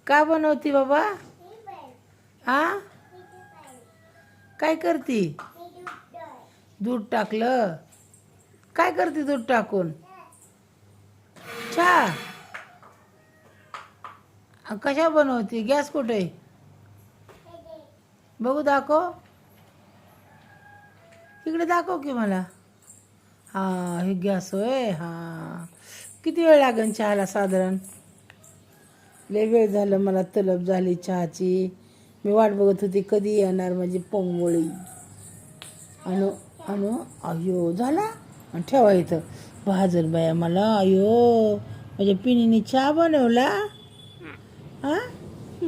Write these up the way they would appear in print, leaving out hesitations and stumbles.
का बनवती बाबा? हा, काय करती? दूध टाकलं. काय करते दूध टाकून? चहा. कशा बनवती? गॅस कुठे? बघू, दाखव. इकडे दाखव की मला. हा, हे गॅस होय. हा, किती वेळ लागेल चहाला साधारण? लय वेळ झालं, मला तलब झाली चहाची. मी वाट बघत होती कधी येणार माझी पोंगोळी. अनु अनु अयो झाला. आणि ठेवा इथं. भाजल बाया मला. अयो, माझ्या पिनीने चहा बनवला. हा,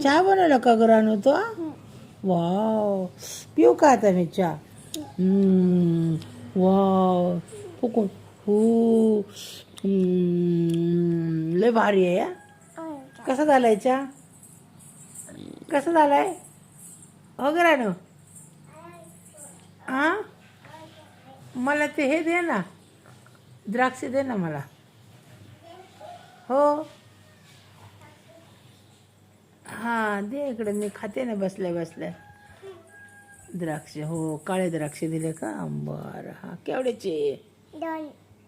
चहा बनवला का गं रानू तो? वाव, पिऊ का आता मी चहा? वाव, फुकून. हो, लय भारी आहे या. कसा झालाय चहा? कसा झालाय? हो ग रानू. हा, मला ते हे दे ना, द्राक्ष दे ना मला. हो, हा, दे इकडे. मी खाते ना बसल्या बसल्या. द्राक्ष, हो, काळे द्राक्ष दिले का? बरं. हा, केवढ्याचे?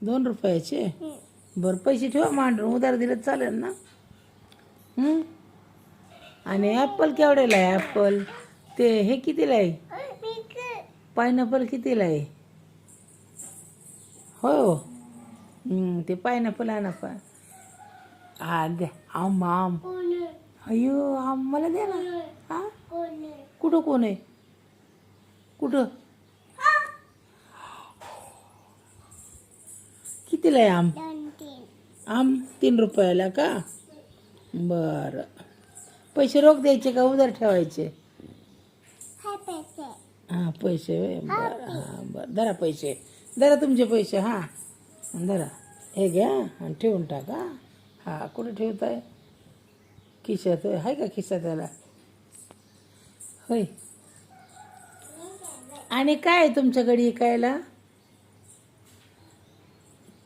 2 रुपयाचे. बरं, पैसे ठेवा मांडून. उधार दिलं चालेल ना? आणि ॲपल केवढ्याला आहे? ॲपल ते हे कितीला आहे? पायनॅपल कितीला आहे? हो, ते पायनॅपल आणा. हा, द्या. आम आम. अयो, आम मला द्या ना. हा, कुठं कोण आहे? कुठं? कितीला आहे आम? आम 3 रुपयाला का? बरं. पैसे रोख द्यायचे का उधार ठेवायचे? हां, पैसे. बरं, हां, बरं. धरा पैसे. धरा तुमचे पैसे. हां, धरा. हे घ्या आणि ठेवून टाका. हां, कुठे ठेवताय? खिशात आहे का? खिसा त्याला होय. आणि काय आहे तुमच्याकडे विकायला?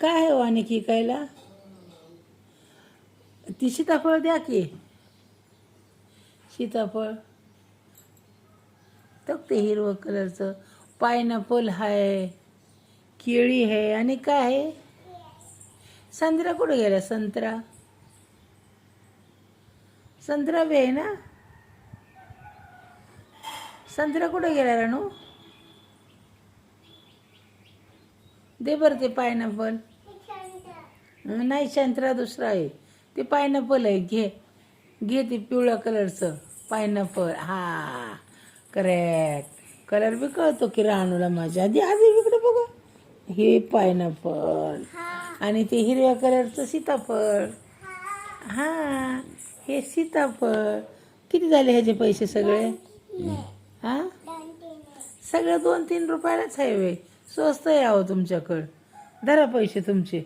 काय आहे आणि विकायला? ती सीताफळ द्या की. सीताफळ तर ते हिरवं कलरचं. पायनॅपल आहे, केळी आहे, आणि काय आहे? संत्रा कुठे गेला? संत्रा. संत्रा बी आहे ना? संत्रा कुठे गेला रानू? दे बरं ते पायनॅपल. नाही, संत्रा दुसरा आहे. ते पायनॅपल आहे. घे घे, ते पिवळ्या कलरचं पायनॅपल. हा, करेक्ट. कलर बी कळतो की रानूला माझ्या. आधी आधी इकडे बघा. हे पायनॅपल आणि ते हिरव्या कलरचं सीताफळ. हा, हे सीताफळ. किती झाले ह्याचे पैसे सगळे? हा, सगळं 2-3 रुपयालाच आहे वे. स्वस्त यावं तुमच्याकडं. धरा पैसे तुमचे.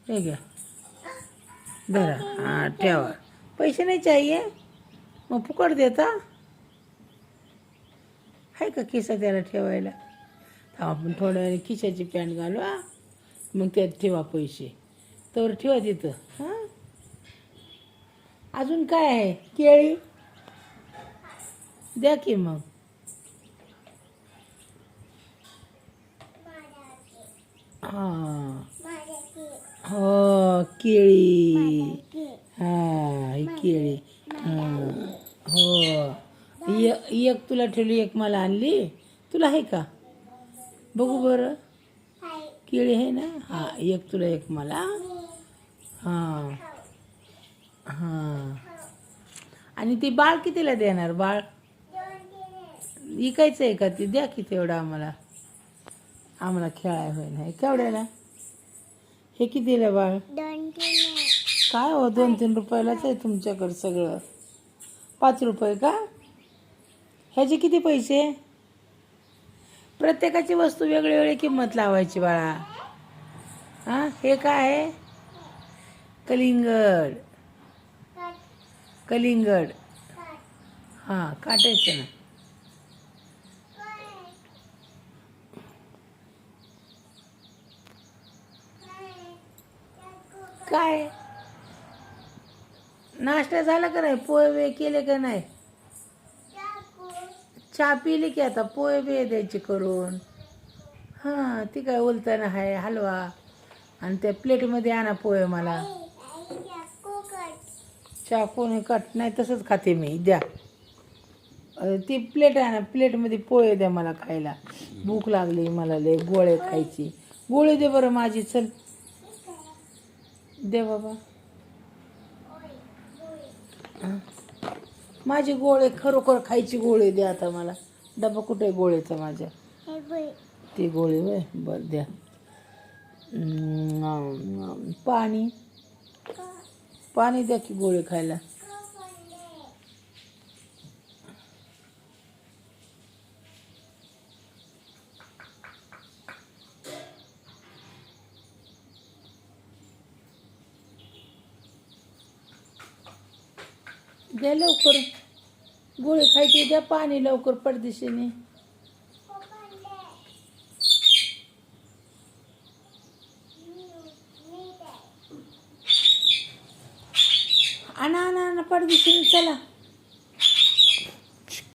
हे घ्या, धरा. हां, ठेवा. पैसे नाही चाहिए? मग फुकट देता? आहे का खिसा त्याला ठेवायला? आपण थोड्या वेळ खिशाची पॅन्ट घालू. मग त्यात ठेवा पैसे. तर ठेवा तिथं. हां, अजून काय आहे? केळी द्या की मग. हां, हो, केळी. हां, ही केळी. हां, हो. एक तुला ठेवली, एक मला आणली. तुला आहे का? बघू बरं. केळी आहे ना? हां, एक तुला, एक मला. हां, हां. आणि ती बाळ कितीला देणार? बाळ विकायचं आहे का? ती द्या की तेवढं आम्हाला. आम्हाला खेळाय होय नाही. केवढ्याला? हे कितीला बाळ? काय हो, 2-3 रुपयालाच आहे तुमच्याकडं सगळं. 5 रुपये का? ह्याचे किती पैसे? प्रत्येकाची वस्तू वेगळी वेगळी किंमत लावायची बाळा. हां, हे काय आहे? कलिंगड. कलिंगड. हां, काटायचं ना. काय? नाश्ता झाला का नाही? पोहे वे केले का नाही? चहा पिली की आता पोहे बे द्यायचे करून. हां ती काय उलताना आहे हलवा. आणि त्या प्लेटमध्ये आणा पोहे मला. चाकूने कट नाही तसंच खाते मी. द्या ती प्लेट आहे ना, प्लेटमध्ये पोहे द्या मला खायला. भूक लागली मला लय. गोळे खायची. गोळी दे बरं माझी. चल दे बाबा. हं. माझी गोळे खरोखर खायची गोळी द्या आता मला. डबा कुठे आहे गोळीचा माझ्या? ती गोळी वय बरं द्या. पाणी पाणी द्या की गोळी खायला. द्या लवकर. गोळी खायची द्या. पाणी लवकर पडदिशीने. आणा आणा आणा पडदिशीने चला.